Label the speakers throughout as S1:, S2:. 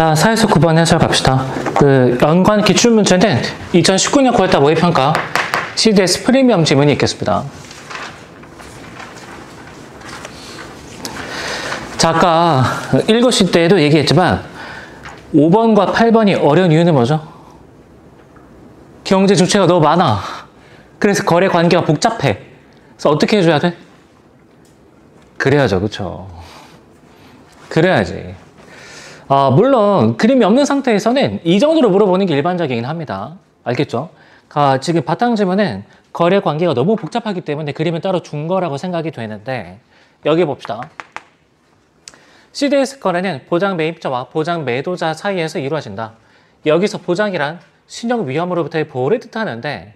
S1: 자, 4에서 9번 해설 갑시다. 그 연관 기출문제는 2019년 9월달 모의평가 CDS 프리미엄 지문이 있겠습니다. 자, 아까 읽으실 때에도 얘기했지만 5번과 8번이 어려운 이유는 뭐죠? 경제 주체가 너무 많아. 그래서 거래 관계가 복잡해. 그래서 어떻게 해줘야 돼? 그래야죠, 그쵸? 그래야지. 물론 그림이 없는 상태에서는 이 정도로 물어보는 게 일반적이긴 합니다. 알겠죠? 지금 바탕 지문은 거래 관계가 너무 복잡하기 때문에 그림을 따로 준 거라고 생각이 되는데, 여기 봅시다. CDS 거래는 보장 매입자와 보장 매도자 사이에서 이루어진다. 여기서 보장이란 신용 위험으로부터의 보호를 뜻하는데,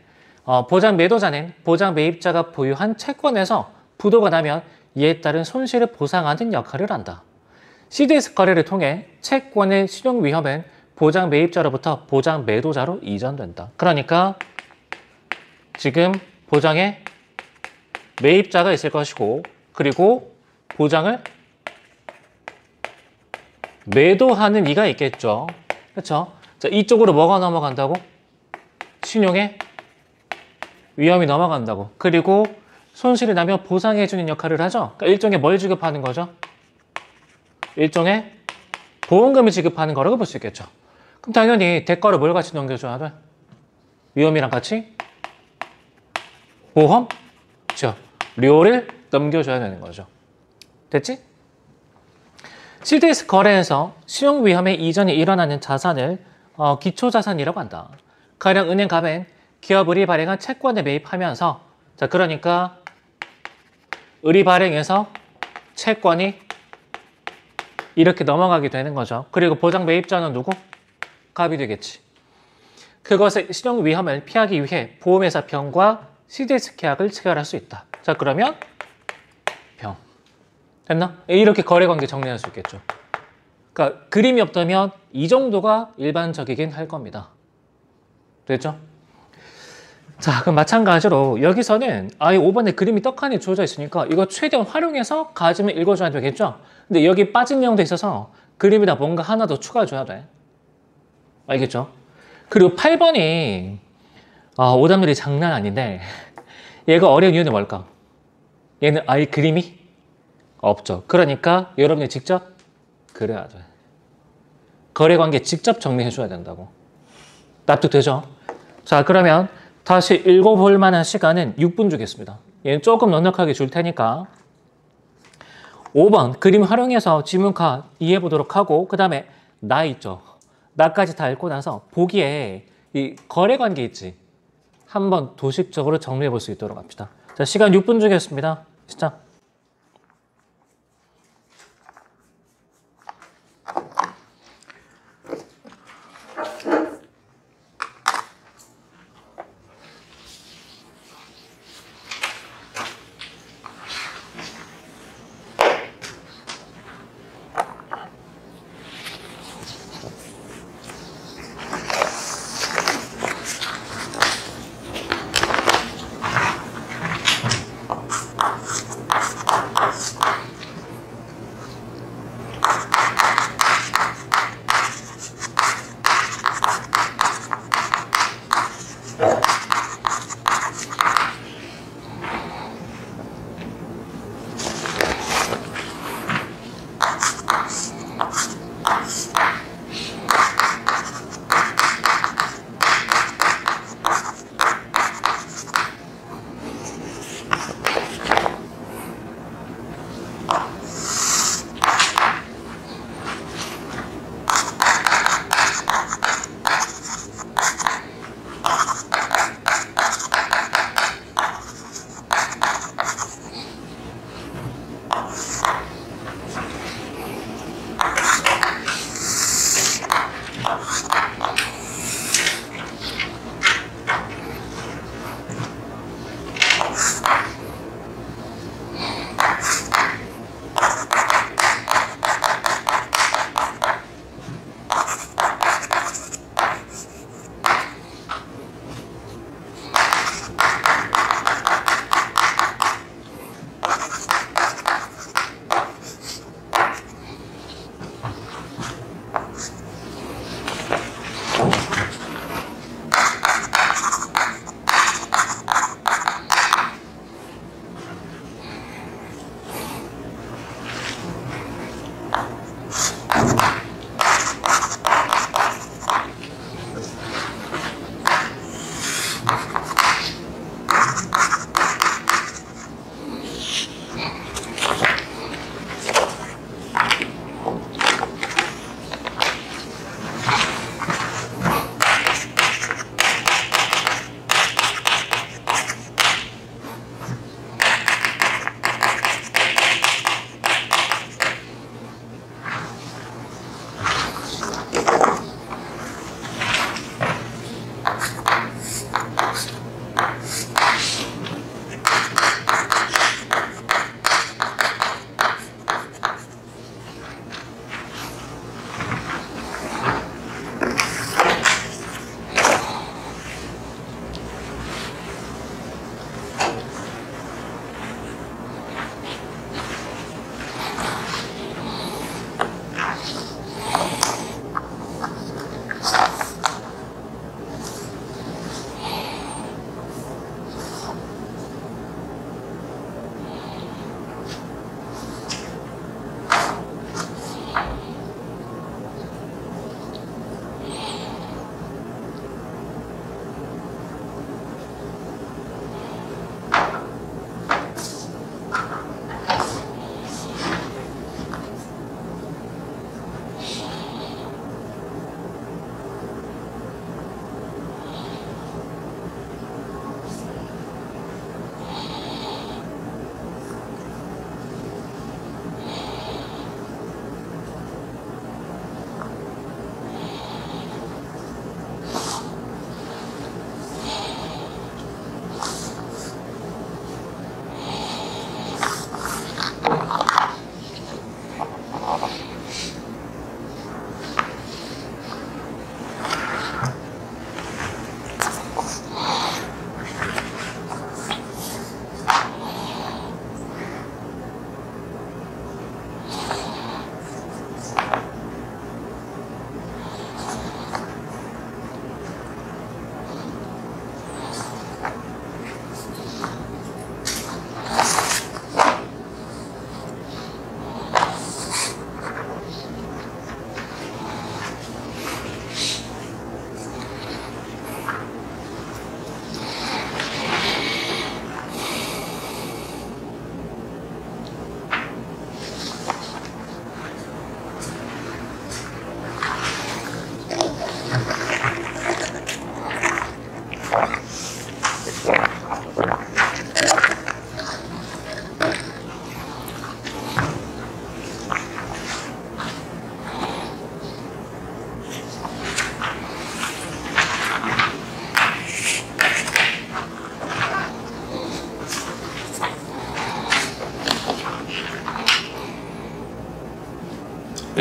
S1: 보장 매도자는 보장 매입자가 보유한 채권에서 부도가 나면 이에 따른 손실을 보상하는 역할을 한다. CDS 거래를 통해 채권의 신용 위험은 보장 매입자로부터 보장 매도자로 이전된다. 그러니까 지금 보장에 매입자가 있을 것이고, 그리고 보장을 매도하는 이가 있겠죠. 그렇죠? 자, 이쪽으로 뭐가 넘어간다고? 신용의 위험이 넘어간다고. 그리고 손실이 나면 보상해주는 역할을 하죠. 그러니까 일종의 뭘 지급하는 거죠? 일종의 보험금을 지급하는 거라고 볼 수 있겠죠. 그럼 당연히 대가로 뭘 같이 넘겨줘야 돼? 위험이랑 같이 보험? 그렇죠. 료를 넘겨줘야 되는 거죠. 됐지? CDS 거래에서 신용 위험의 이전이 일어나는 자산을 기초자산이라고 한다. 가령 은행갑은 기업 의리 발행한 채권에 매입하면서, 자, 그러니까 의리 발행에서 채권이 이렇게 넘어가게 되는 거죠. 그리고 보장 매입자는 누구? 갑이 되겠지. 그것의 신용 위험을 피하기 위해 보험회사 병과 CDS 계약을 체결할 수 있다. 자, 그러면 병. 됐나? 이렇게 거래관계 정리할 수 있겠죠. 그러니까 그림이 없다면 이 정도가 일반적이긴 할 겁니다. 됐죠? 자, 그럼 마찬가지로 여기서는 아예 5번에 그림이 떡하니 주어져 있으니까 이거 최대한 활용해서 가지면 읽어줘야 되겠죠? 근데 여기 빠진 내용도 있어서 그림에다 뭔가 하나 더 추가해줘야 돼. 알겠죠? 그리고 8번이 오답률이 장난 아닌데 얘가 어려운 이유는 뭘까? 얘는 아예 그림이 없죠. 그러니까 여러분이 직접 그려야 돼. 거래관계 직접 정리해줘야 된다고. 납득되죠? 자, 그러면 다시 읽어볼 만한 시간은 6분 주겠습니다. 얘는 조금 넉넉하게 줄 테니까 5번 그림 활용해서 지문카 이해해보도록 하고, 그 다음에 나 있죠. 나까지 다 읽고 나서 보기에 이 거래관계 있지. 한번 도식적으로 정리해볼 수 있도록 합시다. 자, 시간 6분 주겠습니다. 시작.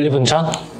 S1: 1분 전.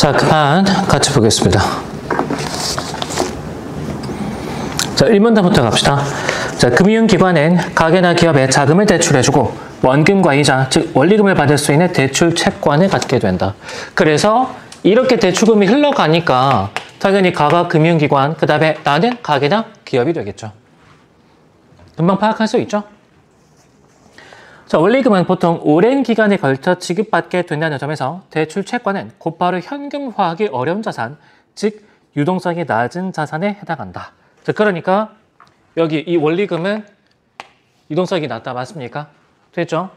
S1: 자, 그만 같이 보겠습니다. 자, 1문단부터 갑시다. 자, 금융기관은 가게나 기업에 자금을 대출해주고 원금과 이자, 즉 원리금을 받을 수 있는 대출 채권을 갖게 된다. 그래서 이렇게 대출금이 흘러가니까 당연히 가가 금융기관, 그 다음에 나는 가게나 기업이 되겠죠. 금방 파악할 수 있죠? 자, 원리금은 보통 오랜 기간에 걸쳐 지급받게 된다는 점에서 대출 채권은 곧바로 현금화하기 어려운 자산, 즉 유동성이 낮은 자산에 해당한다. 자, 그러니까 여기 이 원리금은 유동성이 낮다. 맞습니까? 됐죠?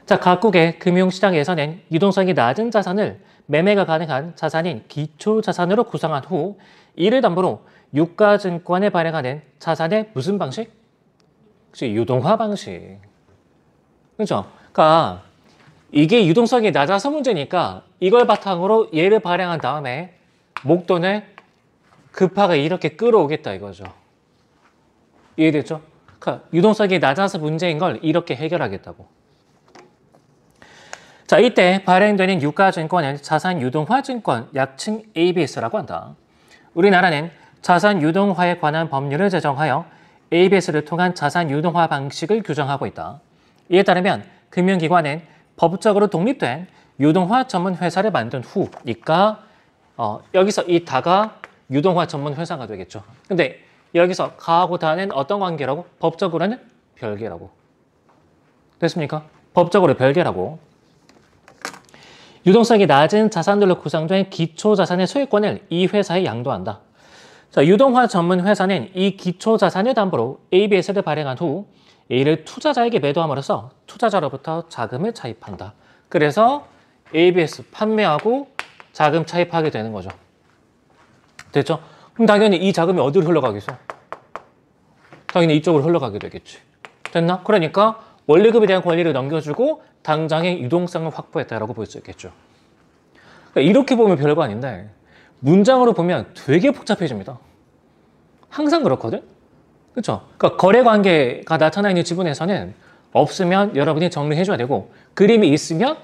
S1: 자, 각국의 금융시장에서는 유동성이 낮은 자산을 매매가 가능한 자산인 기초자산으로 구성한 후 이를 담보로 유가증권에 발행하는 자산의 무슨 방식? 그치, 유동화 방식. 그죠? 그러니까 이게 유동성이 낮아서 문제니까 이걸 바탕으로 얘를 발행한 다음에 목돈을 급하게 이렇게 끌어오겠다 이거죠. 이해됐죠? 그러니까 유동성이 낮아서 문제인 걸 이렇게 해결하겠다고. 자, 이때 발행되는 유가증권은 자산유동화증권, 약칭 ABS라고 한다. 우리나라는 자산유동화에 관한 법률을 제정하여 ABS를 통한 자산유동화 방식을 규정하고 있다. 이에 따르면 금융기관은 법적으로 독립된 유동화 전문 회사를 만든 후니까 여기서 이 다가 유동화 전문 회사가 되겠죠. 근데 여기서 가하고 다는 어떤 관계라고? 법적으로는 별개라고. 됐습니까? 법적으로 별개라고. 유동성이 낮은 자산들로 구성된 기초자산의 소유권을 이 회사에 양도한다. 자, 유동화 전문 회사는 이 기초자산을 담보로 ABS를 발행한 후 이를 투자자에게 매도함으로써 투자자로부터 자금을 차입한다. 그래서 ABS 판매하고 자금 차입하게 되는 거죠. 됐죠? 그럼 당연히 이 자금이 어디로 흘러가겠어? 당연히 이쪽으로 흘러가게 되겠지. 됐나? 그러니까 원리금에 대한 권리를 넘겨주고 당장의 유동성을 확보했다라고 볼 수 있겠죠. 그러니까 이렇게 보면 별거 아닌데 문장으로 보면 되게 복잡해집니다. 항상 그렇거든? 그렇죠? 그러니까 거래관계가 나타나 있는 지분에서는 없으면 여러분이 정리해줘야 되고 그림이 있으면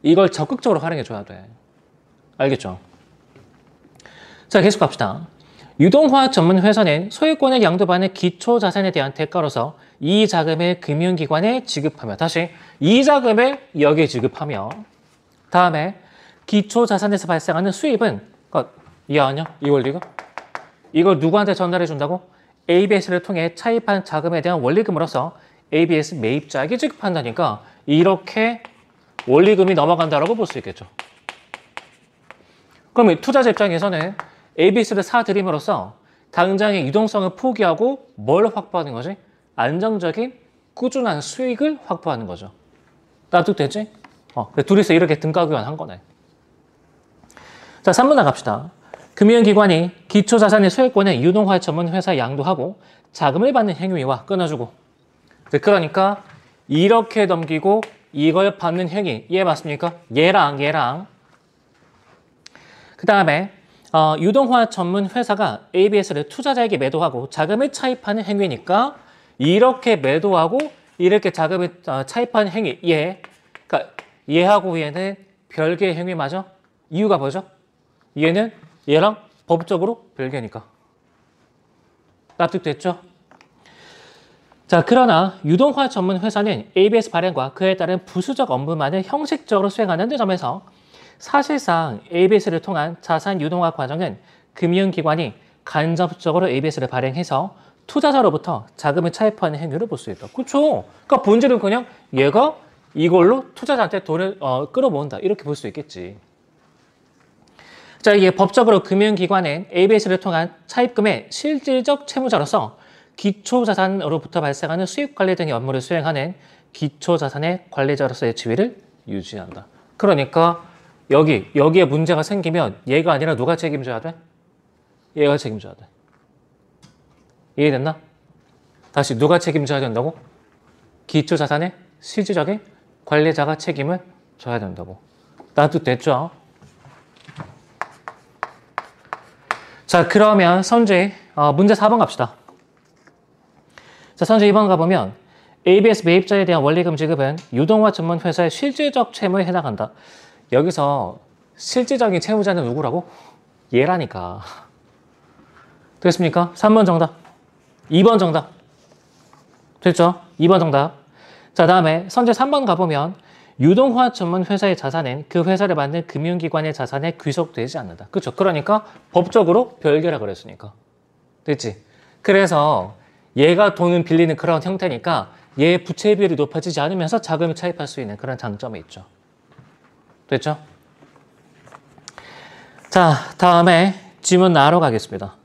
S1: 이걸 적극적으로 활용해줘야 돼. 알겠죠? 자, 계속 갑시다. 유동화 전문 회사는 소유권을 양도받는 기초자산에 대한 대가로서 이 자금을 금융기관에 지급하며 다시 이 자금을 여기에 지급하며 다음에 기초자산에서 발생하는 수입은 이해하냐? 이 원리가? 이걸 누구한테 전달해 준다고? ABS를 통해 차입한 자금에 대한 원리금으로서 ABS 매입자에게 지급한다니까 이렇게 원리금이 넘어간다라고 볼 수 있겠죠. 그러면 투자자 입장에서는 ABS를 사들임으로써 당장의 유동성을 포기하고 뭘 확보하는 거지? 안정적인 꾸준한 수익을 확보하는 거죠. 납득되지? 둘이서 이렇게 등가 교환한 거네. 자, 3번 나갑시다. 금융기관이 기초자산의 소유권을 유동화 전문 회사에 양도하고 자금을 받는 행위와 끊어주고 그러니까 이렇게 넘기고 이걸 받는 행위 이해 맞습니까? 얘랑 그 다음에 유동화 전문 회사가 ABS를 투자자에게 매도하고 자금을 차입하는 행위니까 이렇게 매도하고 이렇게 자금을 차입하는 행위 그러니까 얘하고 얘는 별개의 행위 맞아? 이유가 뭐죠? 얘는 얘랑 법적으로 별개니까. 납득됐죠? 자, 그러나 유동화 전문 회사는 ABS 발행과 그에 따른 부수적 업무만을 형식적으로 수행하는 점에서 사실상 ABS를 통한 자산 유동화 과정은 금융기관이 간접적으로 ABS를 발행해서 투자자로부터 자금을 차입하는 행위를 볼 수 있다. 그렇죠? 그러니까 본질은 그냥 얘가 이걸로 투자자한테 돈을 끌어모은다. 이렇게 볼 수 있겠지. 자, 이게 법적으로 금융기관은 ABS를 통한 차입금의 실질적 채무자로서 기초자산으로부터 발생하는 수입관리 등의 업무를 수행하는 기초자산의 관리자로서의 지위를 유지한다. 그러니까 여기에 문제가 생기면 얘가 아니라 누가 책임져야 돼? 얘가 책임져야 돼. 이해됐나? 다시 누가 책임져야 된다고? 기초자산의 실질적인 관리자가 책임을 져야 된다고. 납득됐죠? 자, 그러면 선지 문제 4번 갑시다. 자, 선지 2번 가보면 ABS 매입자에 대한 원리금 지급은 유동화 전문 회사의 실질적 채무에 해당한다. 여기서 실질적인 채무자는 누구라고? 얘라니까. 됐습니까? 3번 정답. 2번 정답. 됐죠? 2번 정답. 자, 다음에 선제 3번 가보면 유동화 전문 회사의 자산은 그 회사를 만든 금융기관의 자산에 귀속되지 않는다. 그렇죠? 그러니까 법적으로 별개라 그랬으니까. 됐지? 그래서 얘가 돈을 빌리는 그런 형태니까 얘의 부채 비율이 높아지지 않으면서 자금을 차입할 수 있는 그런 장점이 있죠. 됐죠? 자, 다음에 질문 나로 가겠습니다.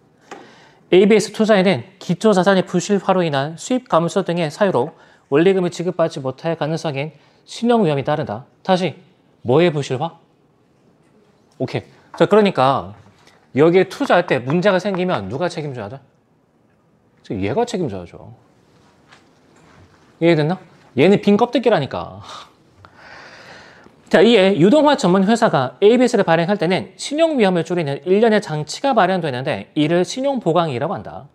S1: ABS 투자에는 기초자산의 부실화로 인한 수입 감소 등의 사유로 원리금을 지급받지 못할 가능성인 신용 위험이 따른다. 다시 뭐의 부실화? 오케이. 자, 그러니까 여기에 투자할 때 문제가 생기면 누가 책임져야 돼? 얘가 책임져야죠. 이해됐나? 얘는 빈 껍데기라니까. 자, 이에 유동화 전문 회사가 ABS를 발행할 때는 신용 위험을 줄이는 일련의 장치가 마련되는데 이를 신용 보강이라고 한다.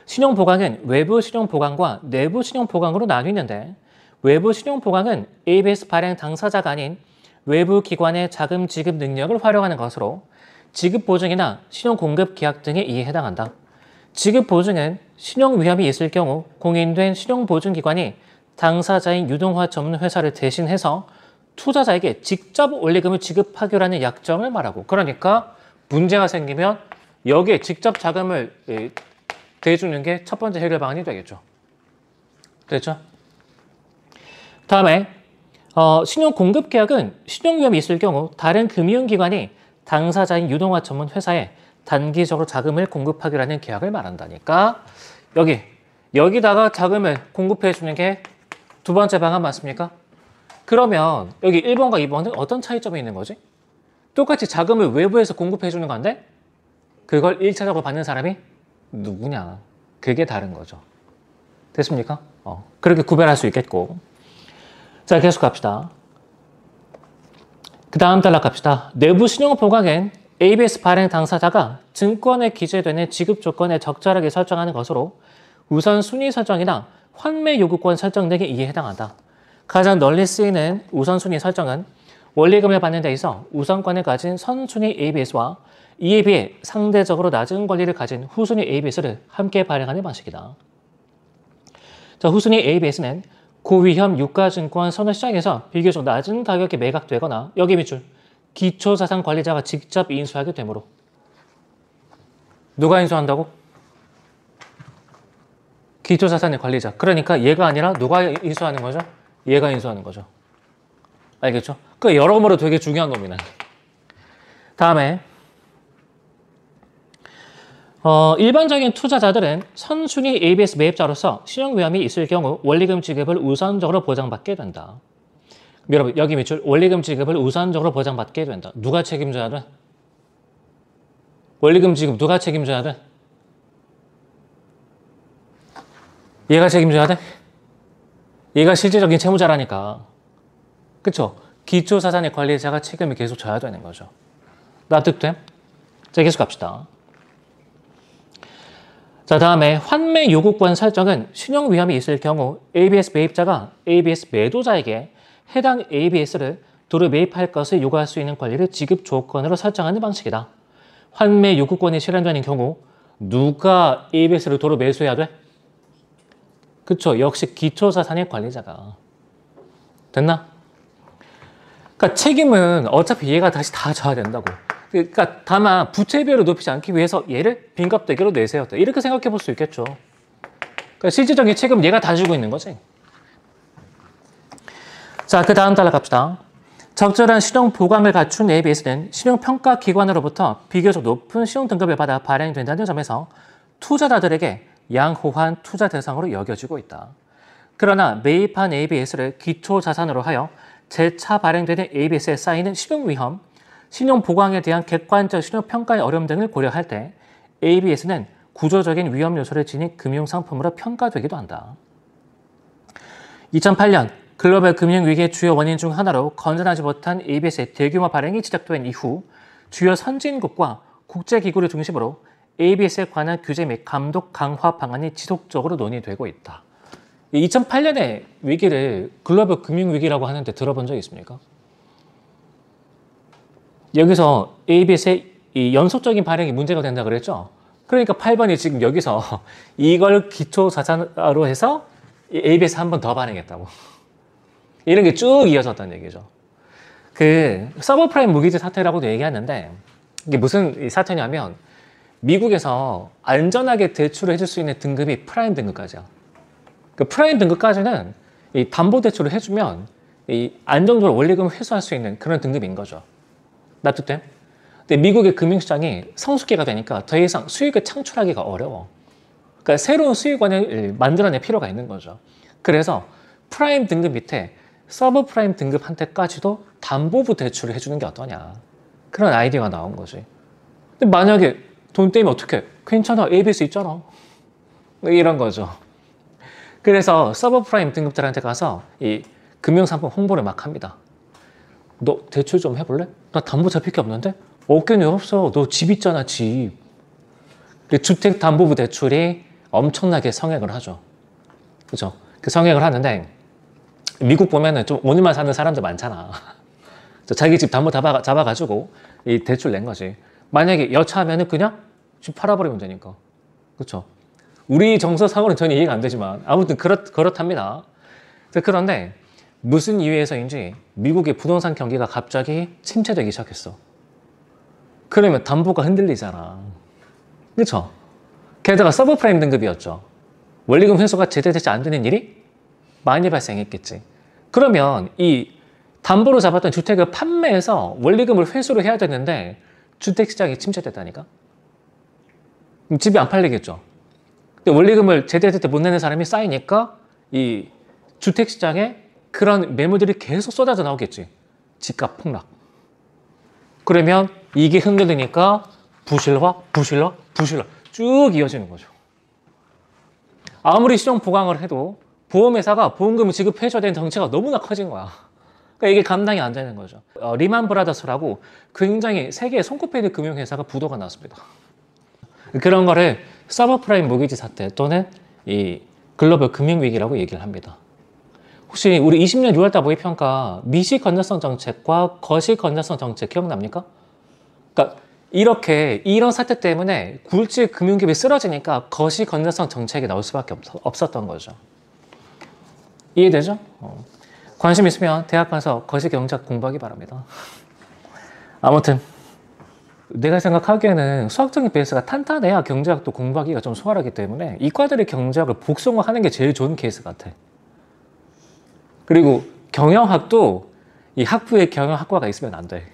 S1: 신용 보강은 외부 신용 보강과 내부 신용 보강으로 나뉘는데 외부 신용 보강은 ABS 발행 당사자가 아닌 외부 기관의 자금 지급 능력을 활용하는 것으로 지급 보증이나 신용 공급 계약 등에 이에 해당한다. 지급 보증은 신용 위험이 있을 경우 공인된 신용 보증 기관이 당사자인 유동화 전문 회사를 대신해서 투자자에게 직접 원리금을 지급하기로 하는 약정을 말하고, 그러니까 문제가 생기면 여기에 직접 자금을 대주는 게 첫 번째 해결 방안이 되겠죠. 됐죠? 다음에 신용 공급 계약은 신용 위험이 있을 경우 다른 금융기관이 당사자인 유동화 전문 회사에 단기적으로 자금을 공급하기로 하는 계약을 말한다니까 여기다가 자금을 공급해 주는 게 두 번째 방안 맞습니까? 그러면 여기 1번과 2번은 어떤 차이점이 있는 거지? 똑같이 자금을 외부에서 공급해 주는 건데 그걸 1차적으로 받는 사람이 누구냐? 그게 다른 거죠. 됐습니까? 그렇게 구별할 수 있겠고. 자, 계속 갑시다. 그 다음 단락 갑시다. 내부 신용 보강은 ABS 발행 당사자가 증권에 기재되는 지급 조건에 적절하게 설정하는 것으로 우선순위 설정이나 환매 요구권 설정 등에 이에 해당한다. 가장 널리 쓰이는 우선순위 설정은 원리금을 받는 데 있어 우선권을 가진 선순위 ABS와 이에 비해 상대적으로 낮은 권리를 가진 후순위 ABS를 함께 발행하는 방식이다. 자, 후순위 ABS는 고위험 유가증권 선호시장에서 비교적 낮은 가격에 매각되거나 여기 밑줄 기초자산 관리자가 직접 인수하게 되므로 누가 인수한다고? 기초자산의 관리자. 그러니까 얘가 아니라 누가 인수하는 거죠? 얘가 인수하는 거죠. 알겠죠? 그 여러모로 되게 중요한 놈이네. 다음에 일반적인 투자자들은 선순위 ABS 매입자로서 신용 위험이 있을 경우 원리금 지급을 우선적으로 보장받게 된다. 여러분 여기 밑줄 원리금 지급을 우선적으로 보장받게 된다. 누가 책임져야 돼? 원리금 지급 누가 책임져야 돼? 얘가 책임져야 돼? 얘가 실질적인 채무자라니까. 그쵸? 기초자산의 관리자가 책임을 계속 져야 되는 거죠. 납득돼? 자, 계속 갑시다. 자, 다음에 환매 요구권 설정은 신용 위험이 있을 경우 ABS 매입자가 ABS 매도자에게 해당 ABS를 도로 매입할 것을 요구할 수 있는 권리를 지급 조건으로 설정하는 방식이다. 환매 요구권이 실현되는 경우 누가 ABS를 도로 매수해야 돼? 그쵸? 역시 기초자산의 관리자가. 됐나? 그러니까 책임은 어차피 얘가 다시 다 져야 된다고. 그러니까 다만 부채 비율을 높이지 않기 위해서 얘를 빈껍데기로 내세웠다. 이렇게 생각해 볼 수 있겠죠. 그러니까 실질적인 책임은 얘가 다 지고 있는 거지. 자, 그 다음 단락 갑시다. 적절한 신용 보강을 갖춘 ABS는 신용평가기관으로부터 비교적 높은 신용 등급을 받아 발행된다는 점에서 투자자들에게 양호한 투자 대상으로 여겨지고 있다. 그러나 매입한 ABS를 기초자산으로 하여 재차 발행되는 ABS에 쌓이는 신용위험, 신용보강에 대한 객관적 신용평가의 어려움 등을 고려할 때 ABS는 구조적인 위험 요소를 지닌 금융상품으로 평가되기도 한다. 2008년 글로벌 금융위기의 주요 원인 중 하나로 건전하지 못한 ABS의 대규모 발행이 시작된 이후 주요 선진국과 국제기구를 중심으로 ABS에 관한 규제 및 감독 강화 방안이 지속적으로 논의되고 있다. 2008년의 위기를 글로벌 금융위기라고 하는데 들어본 적 있습니까? 여기서 ABS의 이 연속적인 발행이 문제가 된다 그랬죠? 그러니까 8번이 지금 여기서 이걸 기초자산으로 해서 ABS 한 번 더 발행했다고. 이런 게 쭉 이어졌다는 얘기죠. 그 서브프라임 무기지 사태라고도 얘기하는데 이게 무슨 사태냐면 미국에서 안전하게 대출을 해줄 수 있는 등급이 프라임 등급까지야. 그 프라임 등급까지는 이 담보 대출을 해주면 이 안정적으로 원리금을 회수할 수 있는 그런 등급인 거죠. 납득돼? 근데 미국의 금융시장이 성숙기가 되니까 더 이상 수익을 창출하기가 어려워. 그러니까 새로운 수익원을 만들어낼 필요가 있는 거죠. 그래서 프라임 등급 밑에 서브 프라임 등급한테까지도 담보부 대출을 해주는 게 어떠냐. 그런 아이디어가 나온 거지. 근데 만약에 돈 때문에 어떡해? 괜찮아. ABS 있잖아. 이런 거죠. 그래서 서브 프라임 등급들한테 가서 이 금융상품 홍보를 막 합니다. 너 대출 좀 해볼래? 나 담보 잡힐 게 없는데? 없긴 왜 없어? 너 집 있잖아, 집. 주택담보부 대출이 엄청나게 성행을 하죠. 그죠? 그 성행을 하는데, 미국 보면은 좀 오늘만 사는 사람들 많잖아. 자기 집 담보 잡아가지고 이 대출 낸 거지. 만약에 여차하면은 그냥 집 팔아버리면 되니까. 그렇죠? 우리 정서상으로는 전혀 이해가 안 되지만 아무튼 그렇답니다. 그런데 무슨 이유에서인지 미국의 부동산 경기가 갑자기 침체되기 시작했어. 그러면 담보가 흔들리잖아. 그렇죠? 게다가 서브프라임 등급이었죠. 원리금 회수가 제대로 되지 않는 일이 많이 발생했겠지. 그러면 이 담보로 잡았던 주택을 판매해서 원리금을 회수를 해야 되는데 주택시장이 침체됐다니까? 그럼 집이 안 팔리겠죠. 근데 원리금을 제대로 못 내는 사람이 쌓이니까 이 주택시장에 그런 매물들이 계속 쏟아져 나오겠지. 집값 폭락. 그러면 이게 흔들리니까 부실화 쭉 이어지는 거죠. 아무리 시정 보강을 해도 보험회사가 보험금을 지급해줘야 되는 덩치가 너무나 커진 거야. 그러니까 이게 감당이 안 되는 거죠. 리만 브라더스라고 굉장히 세계에 손꼽혀 있는 금융회사가 부도가 났습니다. 그런 거를 서브프라임 모기지 사태 또는 이 글로벌 금융위기라고 얘기를 합니다. 혹시 우리 20년 6월달 모의평가 미시 건전성 정책과 거시 건전성 정책 기억납니까? 그러니까 이렇게 이런 사태 때문에 굴지 금융기업이 쓰러지니까 거시 건전성 정책이 나올 수밖에 없었던 거죠. 이해되죠? 관심 있으면 대학 가서 거시 경제학 공부하기 바랍니다. 아무튼 내가 생각하기에는 수학적인 베이스가 탄탄해야 경제학도 공부하기가 좀 수월하기 때문에 이과들의 경제학을 복숭아하는 게 제일 좋은 케이스 같아. 그리고 경영학도 이 학부에 경영학과가 있으면 안 돼.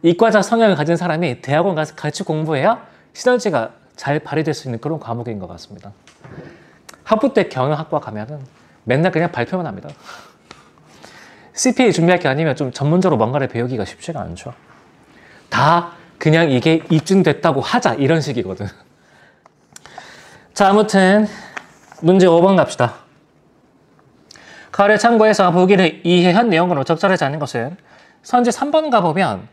S1: 이과자 성향을 가진 사람이 대학원 가서 같이 공부해야 시너지가 잘 발휘될 수 있는 그런 과목인 것 같습니다. 학부 때 경영학과 가면은 맨날 그냥 발표만 합니다. CPA 준비할 게 아니면 좀 전문적으로 뭔가를 배우기가 쉽지가 않죠. 다 그냥 이게 입증됐다고 하자 이런 식이거든. 자, 아무튼 문제 5번 갑시다. 가를 참고해서 보기를 이해한 내용으로 적절하지 않은 것은 선지 3번 가보면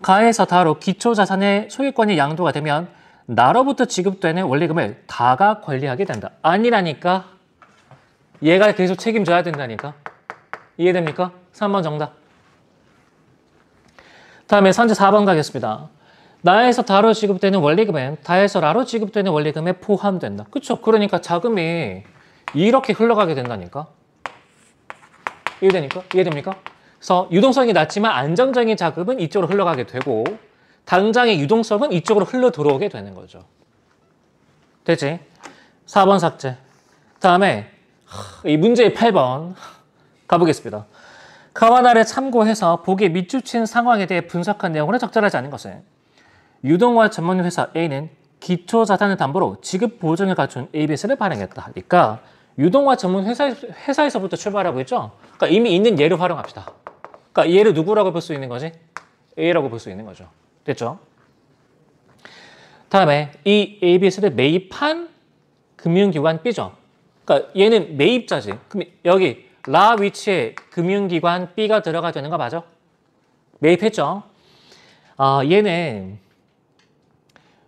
S1: 가에서 다로 기초자산의 소유권이 양도가 되면 나로부터 지급되는 원리금을 다가 관리하게 된다. 아니라니까. 얘가 계속 책임져야 된다니까. 이해됩니까? 3번 정답. 다음에 선지 4번 가겠습니다. 나에서 다로 지급되는 원리금은 다에서 라로 지급되는 원리금에 포함된다. 그쵸? 그러니까 자금이 이렇게 흘러가게 된다니까. 이해됩니까? 그래서 유동성이 낮지만 안정적인 자금은 이쪽으로 흘러가게 되고 당장의 유동성은 이쪽으로 흘러 들어오게 되는 거죠. 되지? 4번 삭제. 다음에 이 문제의 8번 가보겠습니다. 가와나를 참고해서 보기에 밑줄친 상황에 대해 분석한 내용으로 적절하지 않은 것은 유동화 전문회사 A는 기초자산을 담보로 지급 보증을 갖춘 ABS를 발행했다. 그러니까 유동화 전문 회사에서부터 출발하고 있죠. 그러니까 이미 있는 예를 활용합시다. 그러니까 얘를 누구라고 볼 수 있는 거지? A라고 볼 수 있는 거죠. 됐죠? 다음에 이 ABS를 매입한 금융기관 B죠. 그러니까 얘는 매입자지. 그럼 여기 라 위치에 금융기관 B가 들어가 되는 거 맞아? 매입했죠? 얘는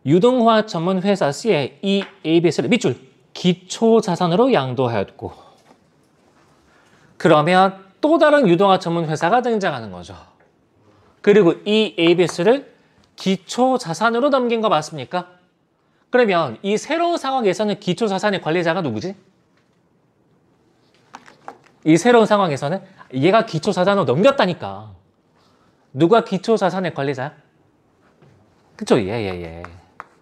S1: 유동화 전문 회사 C에 이 ABS를 밑줄 기초자산으로 양도하였고 그러면 또 다른 유동화 전문 회사가 등장하는 거죠. 그리고 이 ABS를 기초자산으로 넘긴 거 맞습니까? 그러면 이 새로운 상황에서는 기초자산의 관리자가 누구지? 이 새로운 상황에서는 얘가 기초자산으로 넘겼다니까. 누가 기초자산의 관리자야? 그쵸? 얘.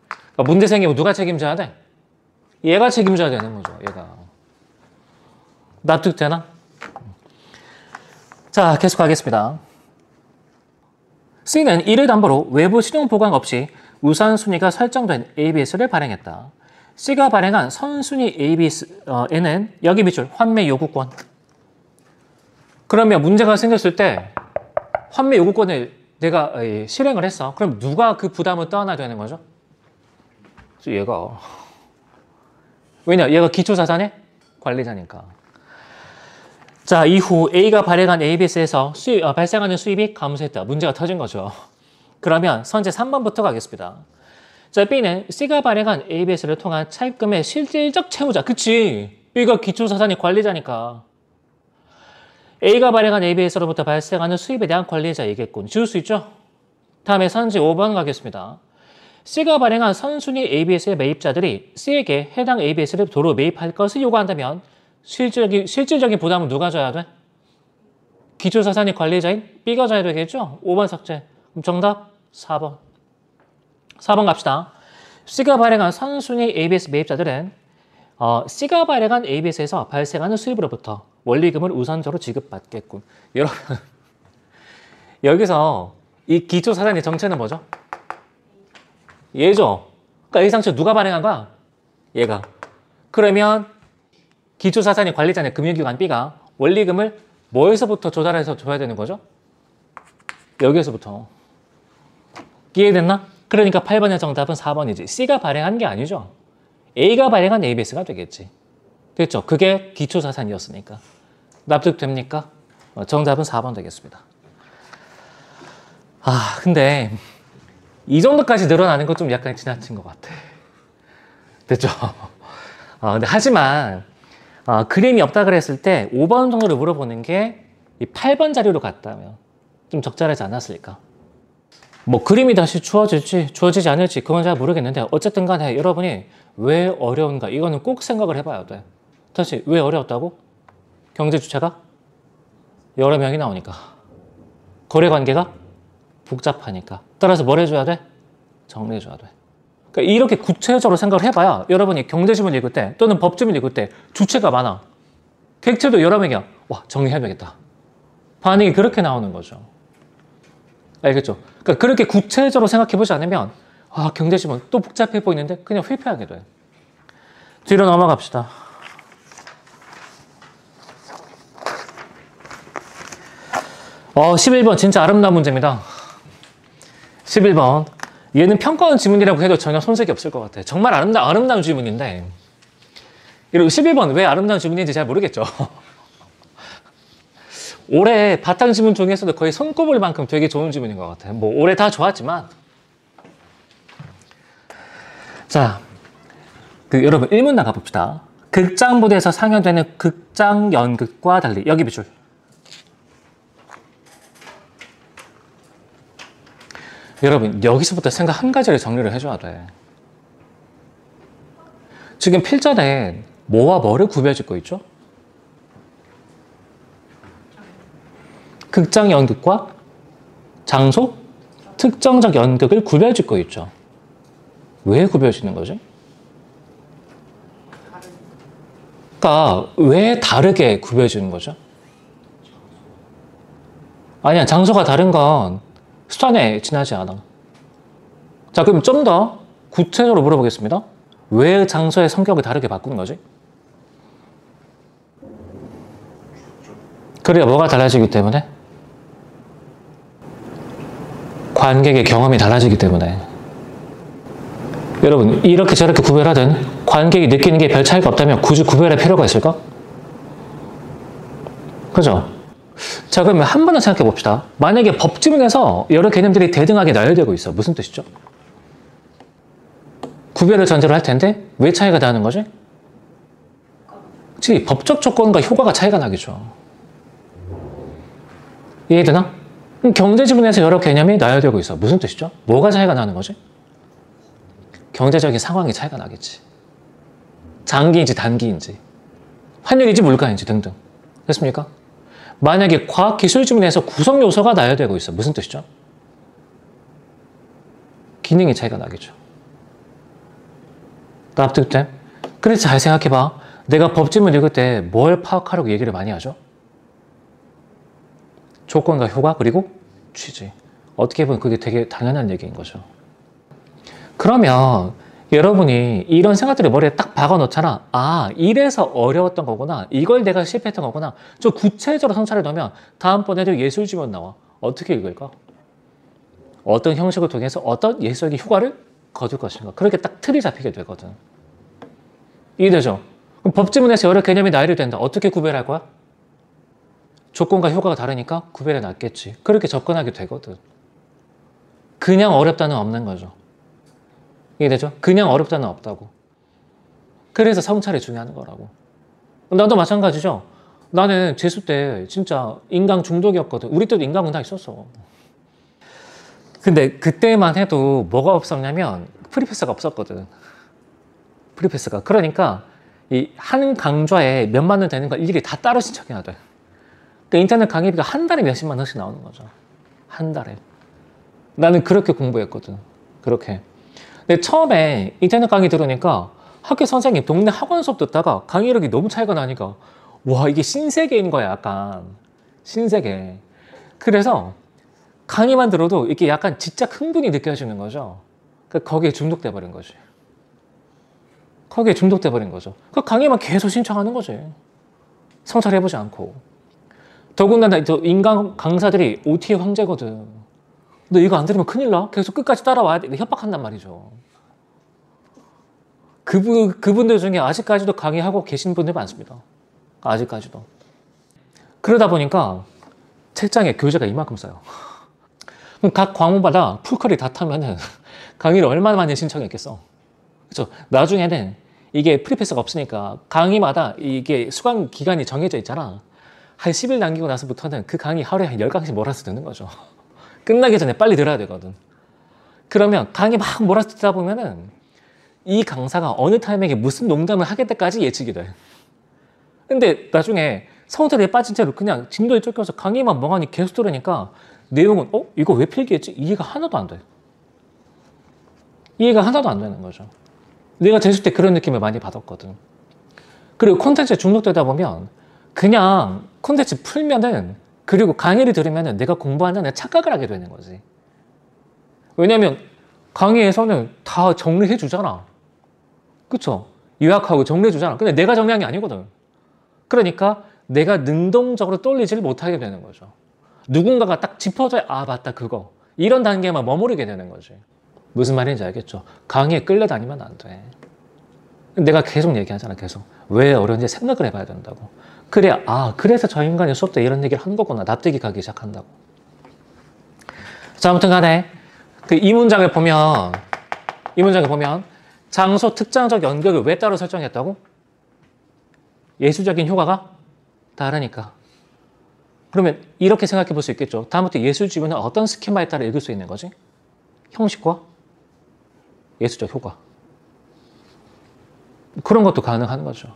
S1: 그러니까 문제 생기면 누가 책임져야 돼? 얘가 책임져야 되는 거죠. 얘가. 납득되나? 자, 계속 가겠습니다. C는 이를 담보로 외부 신용 보강 없이 우선순위가 설정된 ABS를 발행했다. C가 발행한 선순위 ABS에는 여기 밑줄 환매 요구권. 그러면 문제가 생겼을 때 환매 요구권을 내가 실행을 했어. 그럼 누가 그 부담을 떠안아야 되는 거죠? 얘가. 왜냐? 얘가 기초자산의 관리자니까. 자, 이후 A가 발행한 ABS에서 발생하는 수입이 감소했다. 문제가 터진 거죠. 그러면 선제 3번부터 가겠습니다. 자, B는 C가 발행한 ABS를 통한 차입금의 실질적 채무자. 그치? B가 기초자산의 관리자니까. A가 발행한 ABS로부터 발생하는 수입에 대한 관리자 얘기했군. 지울 수 있죠? 다음에 선제 5번 가겠습니다. C가 발행한 선순위 ABS의 매입자들이 C에게 해당 ABS를 도로 매입할 것을 요구한다면 실질적인 부담은 누가 져야 돼? 기초자산의 관리자인 B가 져야 되겠죠? 5번 삭제. 그럼 정답 4번. 4번 갑시다. C가 발행한 선순위 ABS 매입자들은 C가 발행한 ABS에서 발생하는 수입으로부터 원리금을 우선적으로 지급받겠군. 여러분, 여기서 이 기초자산의 정체는 뭐죠? 얘죠. 그러니까 이 상처 누가 발행한 거야? 얘가. 그러면 기초자산의 관리자는 금융기관 B가 원리금을 뭐에서부터 조달해서 줘야 되는 거죠? 여기에서부터. 이해됐나? 그러니까 8번의 정답은 4번이지. C가 발행한 게 아니죠. A가 발행한 ABS가 되겠지. 됐죠? 그게 기초자산이었으니까. 납득됩니까? 정답은 4번 되겠습니다. 근데 이 정도까지 늘어나는 건 좀 약간 지나친 것 같아. 됐죠? 근데 하지만 그림이 없다 그랬을 때 5번 정도를 물어보는 게 이 8번 자료로 갔다면 좀 적절하지 않았을까? 뭐 그림이 다시 주어지지 않을지 그건 잘 모르겠는데 어쨌든 간에 여러분이 왜 어려운가 이거는 꼭 생각을 해봐야 돼. 다시 왜 어려웠다고? 경제 주체가 여러 명이 나오니까. 거래관계가 복잡하니까. 따라서 뭘 해줘야 돼? 정리해줘야 돼. 그러니까 이렇게 구체적으로 생각을 해봐야 여러분이 경제지문 읽을 때 또는 법지문 읽을 때 주체가 많아. 객체도 여러 명이야. 와, 정리해야겠다. 반응이 그렇게 나오는 거죠. 알겠죠? 그러니까 그렇게 구체적으로 생각해보지 않으면 경제지문 또 복잡해 보이는데 그냥 회피하게 돼. 뒤로 넘어갑시다. 11번 진짜 아름다운 문제입니다. 11번. 얘는 평가원 지문이라고 해도 전혀 손색이 없을 것 같아. 정말 아름다운 지문인데 11번 왜 아름다운 지문인지 잘 모르겠죠. 올해 바탕 지문 중에서도 거의 손꼽을 만큼 되게 좋은 지문인 것 같아요. 뭐 올해 다 좋았지만 자, 여러분 1문 나가봅시다. 극장부대에서 상연되는 극장 연극과 달리 여기 비출 여러분 여기서부터 생각 한 가지를 정리를 해줘야 돼. 지금 필자는 뭐와 뭐를 구별짓고 있죠? 극장 연극과 장소, 특정적 연극을 구별짓고 있죠. 왜 구별짓는 거지? 그러니까 왜 다르게 구별짓는 거죠? 아니야, 장소가 다른 건 수단에 지나지 않아. 자, 그럼 좀 더 구체적으로 물어보겠습니다. 왜 장소의 성격을 다르게 바꾸는 거지? 그래야 뭐가 달라지기 때문에? 관객의 경험이 달라지기 때문에. 여러분 이렇게 저렇게 구별하든 관객이 느끼는 게 별 차이가 없다면 굳이 구별할 필요가 있을까? 그죠? 자, 그러면 한 번 더 생각해 봅시다. 만약에 법지문에서 여러 개념들이 대등하게 나열되고 있어. 무슨 뜻이죠? 구별을 전제로 할 텐데 왜 차이가 나는 거지? 그치, 법적 조건과 효과가 차이가 나겠죠. 이해되나? 경제지문에서 여러 개념이 나열되고 있어. 무슨 뜻이죠? 뭐가 차이가 나는 거지? 경제적인 상황이 차이가 나겠지. 장기인지 단기인지, 환율인지 물가인지 등등. 됐습니까? 만약에 과학기술지문에서 구성 요소가 나열되고 있어. 무슨 뜻이죠? 기능의 차이가 나겠죠. 납득돼? 그래서 잘 생각해봐. 내가 법지문 읽을 때 뭘 파악하려고 얘기를 많이 하죠? 조건과 효과 그리고 취지. 어떻게 보면 그게 되게 당연한 얘기인 거죠. 그러면 여러분이 이런 생각들을 머리에 딱 박아 놓잖아. 아, 이래서 어려웠던 거구나. 이걸 내가 실패했던 거구나. 저 구체적으로 성찰을 넣으면 다음번에도 예술 지문 나와. 어떻게 읽을까? 어떤 형식을 통해서 어떤 예술적인 효과를 거둘 것인가. 그렇게 딱 틀이 잡히게 되거든. 이해되죠? 그럼 법지문에서 여러 개념이 나열이 된다. 어떻게 구별할 거야? 조건과 효과가 다르니까 구별해 놨겠지. 그렇게 접근하게 되거든. 그냥 어렵다는 없는 거죠. 이해되죠? 그냥 어렵다는 없다고. 그래서 성찰이 중요한 거라고. 나도 마찬가지죠. 나는 재수 때 진짜 인강 중독이었거든. 우리 때도 인강은 다 있었어. 근데 그때만 해도 뭐가 없었냐면 프리패스가 없었거든. 프리패스가. 그러니까 이 한 강좌에 몇만 원 되는 걸 일일이 다 따로 신청해야 돼. 그러니까 인터넷 강의비가 한 달에 몇십만 원씩 나오는 거죠. 한 달에. 나는 그렇게 공부했거든. 그렇게. 근데 처음에 인터넷 강의 들으니까 학교 선생님 동네 학원 수업 듣다가 강의력이 너무 차이가 나니까 와, 이게 신세계인 거야. 약간 신세계. 그래서 강의만 들어도 이게 약간 지적 흥분이 느껴지는 거죠. 그러니까 거기에 중독돼 버린 거지. 거기에 중독돼 버린 거죠. 그 강의만 계속 신청하는 거지. 성찰해보지 않고. 더군다나 인강 강사들이 OT 황제거든. 너 이거 안 들으면 큰일 나? 계속 끝까지 따라와야 돼. 협박한단 말이죠. 그분들 중에 아직까지도 강의하고 계신 분들 많습니다. 아직까지도. 그러다 보니까 책장에 교재가 이만큼 써요. 그럼 각 과목마다 풀컬이 다 타면은 강의를 얼마나 많이 신청했겠어. 그렇죠? 나중에는 이게 프리패스가 없으니까 강의마다 이게 수강 기간이 정해져 있잖아. 한 10일 남기고 나서부터는 그 강의 하루에 한 10강씩 몰아서 듣는 거죠. 끝나기 전에 빨리 들어야 되거든. 그러면 강의 막 몰아서 듣다 보면은 이 강사가 어느 타이밍에 무슨 농담을 하겠다까지 예측이 돼. 근데 나중에 성찰에 빠진 채로 그냥 진도에 쫓겨서 강의만 멍하니 계속 들으니까 내용은 이거 왜 필기했지? 이해가 하나도 안 돼. 이해가 하나도 안 되는 거죠. 내가 재수 때 그런 느낌을 많이 받았거든. 그리고 콘텐츠에 중독되다 보면 그냥 콘텐츠 풀면은 그리고 강의를 들으면은 내가 공부한다는 착각을 하게 되는 거지. 왜냐면 강의에서는 다 정리해 주잖아. 그쵸? 요약하고 정리해 주잖아. 근데 내가 정리한 게 아니거든. 그러니까 내가 능동적으로 떠올리지를 못하게 되는 거죠. 누군가가 딱 짚어줘야 아 맞다 그거. 이런 단계만 머무르게 되는 거지. 무슨 말인지 알겠죠? 강의에 끌려다니면 안 돼. 내가 계속 얘기하잖아. 계속. 왜 어려운지 생각을 해봐야 된다고. 그래, 그래서 저 인간이 수업 때 이런 얘기를 한 거구나. 납득이 가기 시작한다고. 자, 아무튼 간에 이 문장을 보면 장소 특정적 연결을 왜 따로 설정했다고? 예술적인 효과가 다르니까. 그러면 이렇게 생각해 볼 수 있겠죠. 다음부터 예술 지문은 어떤 스키마에 따라 읽을 수 있는 거지? 형식과 예술적 효과. 그런 것도 가능한 거죠.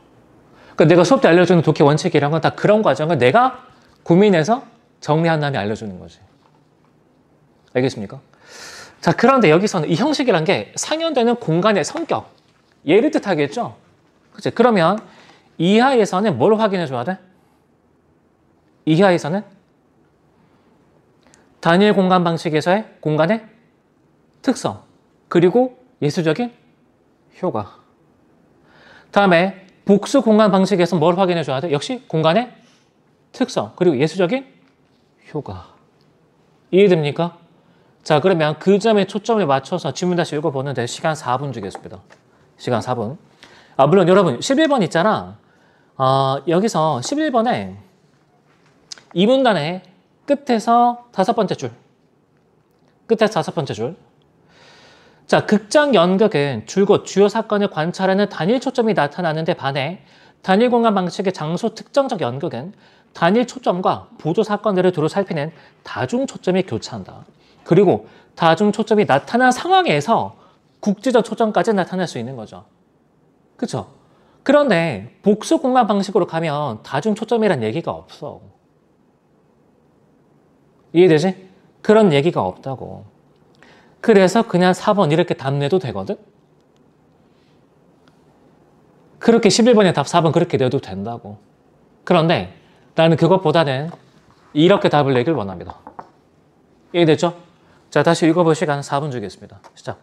S1: 그러니까 내가 수업 때 알려주는 독해 원칙이란 건 다 그런 과정을 내가 고민해서 정리한 다음에 알려주는 거지. 알겠습니까? 자, 그런데 여기서는 이 형식이란 게 상연되는 공간의 성격, 얘를 뜻하겠죠? 그치? 그러면 이하에서는 뭘 확인해 줘야 돼? 이하에서는 단일 공간 방식에서의 공간의 특성, 그리고 예술적인 효과. 다음에 복수 공간 방식에서 뭘 확인해 줘야 돼? 역시 공간의 특성, 그리고 예술적인 효과. 이해됩니까? 자, 그러면 그 점에 초점을 맞춰서 질문 다시 읽어보는데 시간 4분 주겠습니다. 시간 4분. 물론 여러분 11번 있잖아. 여기서 11번에 이 문단의 끝에서 5번째 줄. 끝에서 5번째 줄. 자, 극장 연극은 줄곧 주요 사건을 관찰하는 단일 초점이 나타나는데 반해 단일 공간 방식의 장소 특정적 연극은 단일 초점과 보조 사건들을 두루 살피는 다중 초점이 교차한다. 그리고 다중 초점이 나타난 상황에서 국지적 초점까지 나타날 수 있는 거죠. 그렇죠? 그런데 복수 공간 방식으로 가면 다중 초점이란 얘기가 없어. 이해되지? 그런 얘기가 없다고. 그래서 그냥 4번 이렇게 답 내도 되거든? 그렇게 11번의 답 4번 그렇게 내도 된다고. 그런데 나는 그것보다는 이렇게 답을 내길 원합니다. 이해됐죠? 자, 다시 읽어볼 시간 4분 주겠습니다. 시작.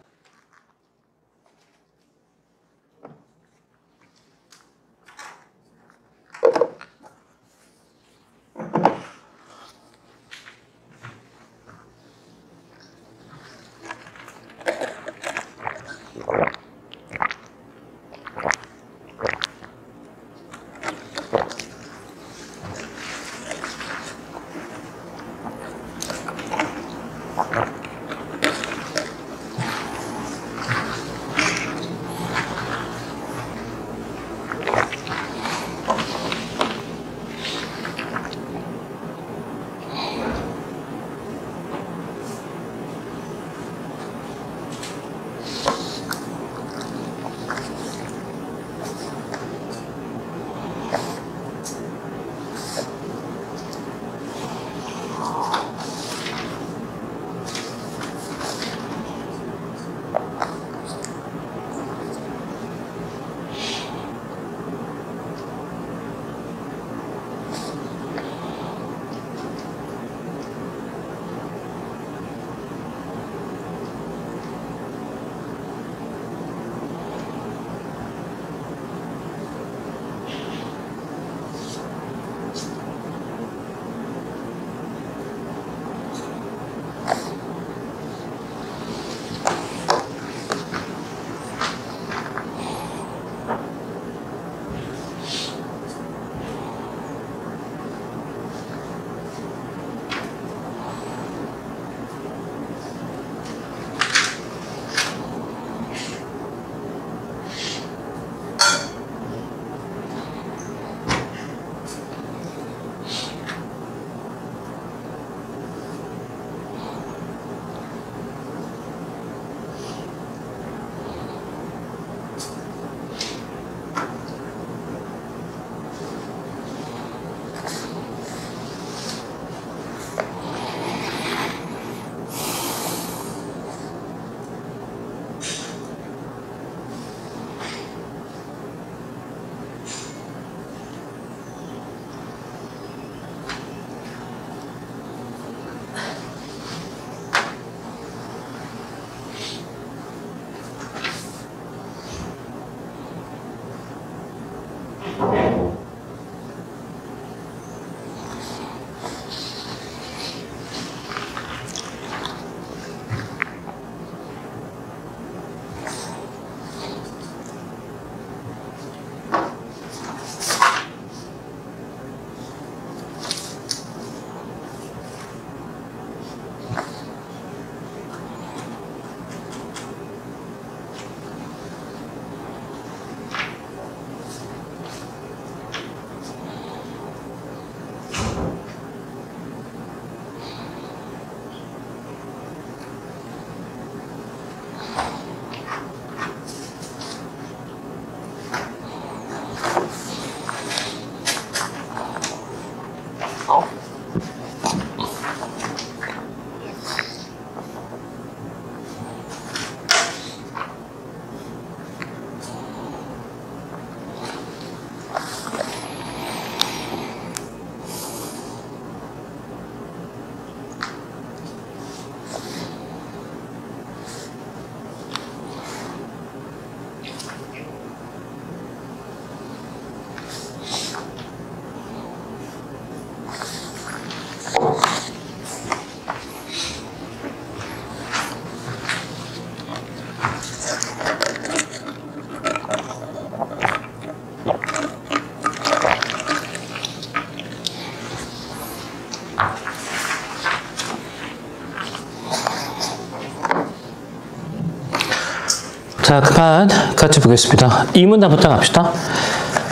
S1: 자, 그만 같이 보겠습니다. 이 문단부터 갑시다.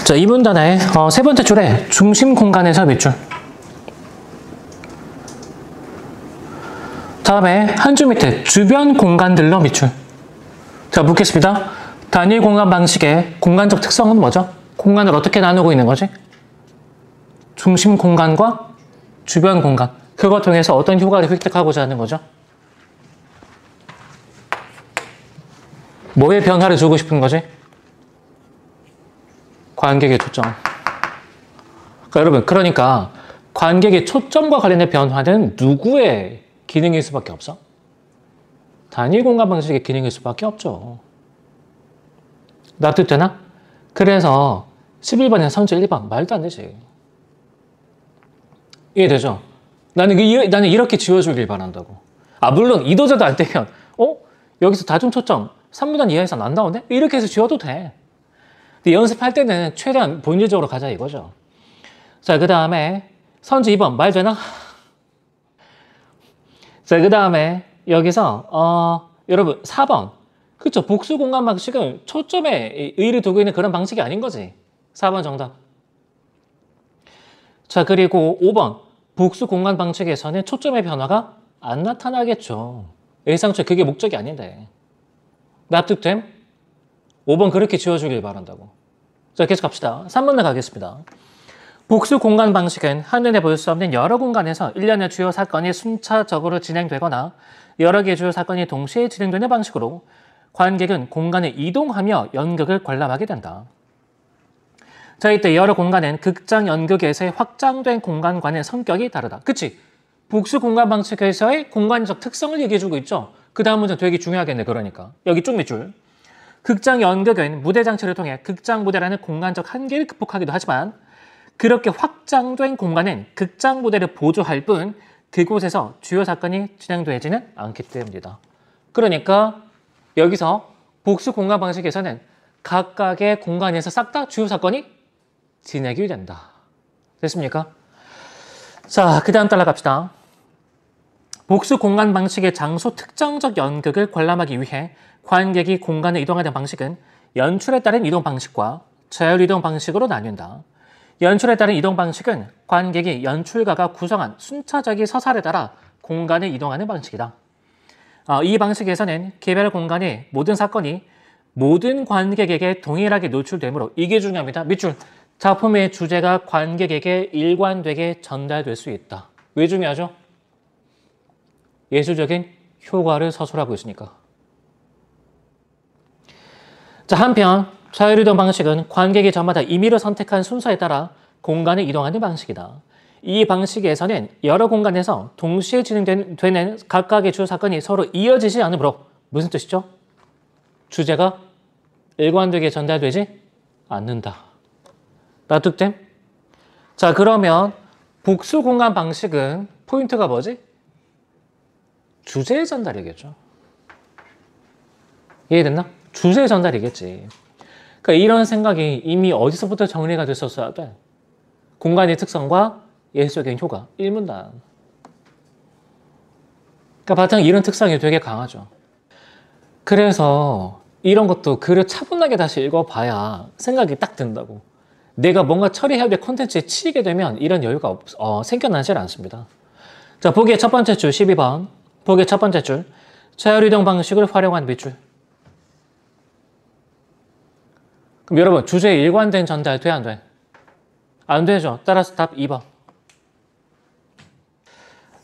S1: 자, 이 문단의 세 번째 줄에 중심 공간에서 밑줄. 다음에 한 줄 밑에 주변 공간들로 밑줄. 자, 묻겠습니다. 단일 공간 방식의 공간적 특성은 뭐죠? 공간을 어떻게 나누고 있는 거지? 중심 공간과 주변 공간. 그걸 통해서 어떤 효과를 획득하고자 하는 거죠? 뭐에 변화를 주고 싶은 거지? 관객의 초점. 그러니까 여러분, 그러니까 관객의 초점과 관련된 변화는 누구의 기능일 수밖에 없어? 단위 공간 방식의 기능일 수밖에 없죠. 납득되나? 그래서 11번에 선제 1번 말도 안 되지. 이해되죠? 나는 이렇게 지워주길 바란다고. 아, 물론 이도저도 안 되면 여기서 다중초점 3분의 이하에서 안 나오네? 이렇게 해서 지워도 돼. 근데 연습할 때는 최대한 본질적으로 가자 이거죠. 자, 그 다음에 선제 2번 말 되나? 자, 그 다음에 여기서 여러분 4번 그쵸? 복수 공간 방식은 초점에 의의를 두고 있는 그런 방식이 아닌 거지. 4번 정답. 자, 그리고 5번 복수 공간 방식에서는 초점의 변화가 안 나타나겠죠. 일상초에 그게 목적이 아닌데. 납득됨? 5번 그렇게 지워주길 바란다고. 자, 계속 갑시다. 3번에 가겠습니다. 복수 공간 방식은 한눈에 볼 수 없는 여러 공간에서 일련의 주요 사건이 순차적으로 진행되거나 여러 개의 주요 사건이 동시에 진행되는 방식으로 관객은 공간을 이동하며 연극을 관람하게 된다. 자, 이때 여러 공간은 극장 연극에서의 확장된 공간과는 성격이 다르다. 그치? 복수 공간 방식에서의 공간적 특성을 얘기해주고 있죠. 그 다음 문제 되게 중요하겠네. 그러니까 여기 쭉 밑줄. 극장 연극은 무대 장치를 통해 극장 무대라는 공간적 한계를 극복하기도 하지만 그렇게 확장된 공간은 극장 무대를 보조할 뿐 그곳에서 주요 사건이 진행되지는 않기 때문이다. 그러니까 여기서 복수 공간 방식에서는 각각의 공간에서 싹 다 주요 사건이 진행이 된다. 됐습니까? 자, 그 다음 따라갑시다. 복수 공간 방식의 장소 특정적 연극을 관람하기 위해 관객이 공간을 이동하는 방식은 연출에 따른 이동 방식과 자율 이동 방식으로 나뉜다. 연출에 따른 이동 방식은 관객이 연출가가 구성한 순차적인 서사를 따라 공간을 이동하는 방식이다. 이 방식에서는 개별 공간의 모든 사건이 모든 관객에게 동일하게 노출되므로 이게 중요합니다. 밑줄. 작품의 주제가 관객에게 일관되게 전달될 수 있다. 왜 중요하죠? 예술적인 효과를 서술하고 있으니까. 자, 한편 자율이동 방식은 관객이 저마다 임의로 선택한 순서에 따라 공간을 이동하는 방식이다. 이 방식에서는 여러 공간에서 동시에 진행되는 각각의 주요 사건이 서로 이어지지 않으므로 무슨 뜻이죠? 주제가 일관되게 전달되지 않는다. 납득됨? 자, 그러면 복수 공간 방식은 포인트가 뭐지? 주제의 전달이겠죠. 이해됐나? 주제의 전달이겠지. 그러니까 이런 생각이 이미 어디서부터 정리가 됐었어야 돼. 공간의 특성과 예술적인 효과, 일문단. 그러니까 바탕 이런 특성이 되게 강하죠. 그래서 이런 것도 글을 차분하게 다시 읽어봐야 생각이 딱 든다고. 내가 뭔가 처리해야 될 콘텐츠에 치이게 되면 이런 여유가 생겨나질 않습니다. 자, 보기의 첫 번째 줄 12번. 보기의 첫 번째 줄. 자율이동 방식을 활용한 밑줄. 그럼 여러분, 주제에 일관된 전달 돼, 안 돼? 안 되죠. 따라서 답 2번.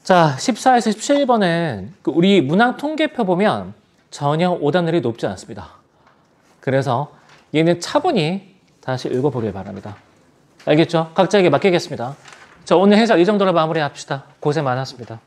S1: 자, 14에서 17번은 우리 문항 통계표 보면 전혀 오답률이 높지 않습니다. 그래서 얘는 차분히 다시 읽어보길 바랍니다. 알겠죠? 각자에게 맡기겠습니다. 자, 오늘 해설 이 정도로 마무리합시다. 고생 많았습니다.